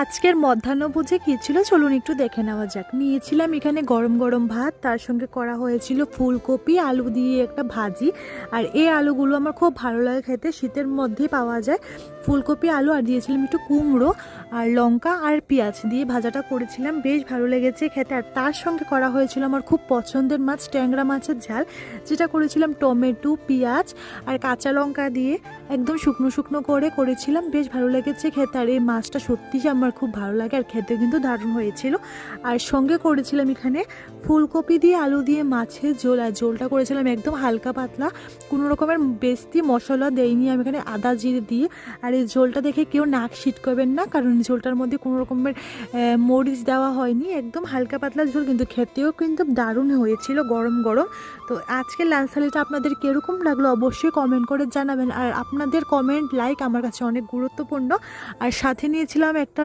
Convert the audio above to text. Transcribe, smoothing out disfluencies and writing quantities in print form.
আজকের মধ্যাহ্নভোজে কী ছিল চলুন একটু দেখে নেওয়া যাক। নিয়েছিলাম এখানে গরম গরম ভাত, তার সঙ্গে করা হয়েছিল ফুলকপি আলু দিয়ে একটা ভাজি। আর এই আলুগুলো আমার খুব ভালো লাগে খেতে, শীতের মধ্যেই পাওয়া যায়। ফুলকপি আলু আর দিয়েছিলাম একটু কুমড়ো আর লঙ্কা আর পেঁয়াজ দিয়ে ভাজাটা করেছিলাম, বেশ ভালো লেগেছে খেতে। আর তার সঙ্গে করা হয়েছিল আমার খুব পছন্দের মাছ, ট্যাংরা মাছের ঝাল, যেটা করেছিলাম টমেটো পেঁয়াজ আর কাঁচা লঙ্কা দিয়ে একদম শুকনো শুকনো করে করেছিলাম, বেশ ভালো লেগেছে খেতে। আর এই মাছটা সত্যি যে আমার খুব ভালো লাগে আর খেতে কিন্তু দারুণ হয়েছিল। আর সঙ্গে করেছিলাম এখানে ফুলকপি দিয়ে আলু দিয়ে মাছের ঝোল, আর ঝোলটা করেছিলাম একদম হালকা পাতলা, কোনো রকমের বেশি মশলা দেইনি আমি এখানে, আদা জিরে দিয়ে। আর এই ঝোলটা দেখে কেউ নাক সিট করবেন না, কারণ ঝোলটার মধ্যে কোনো রকমের মরিচ দেওয়া হয়নি, একদম হালকা পাতলা ঝোল, কিন্তু খেতেও কিন্তু দারুণ হয়েছিল গরম গরম। তো আজকের লাঞ্চ থালিটা আপনাদের কীরকম লাগলো অবশ্যই কমেন্ট করে জানাবেন। আর আপনাদের কমেন্ট লাইক আমার কাছে অনেক গুরুত্বপূর্ণ। আর সাথে নিয়েছিলাম একটা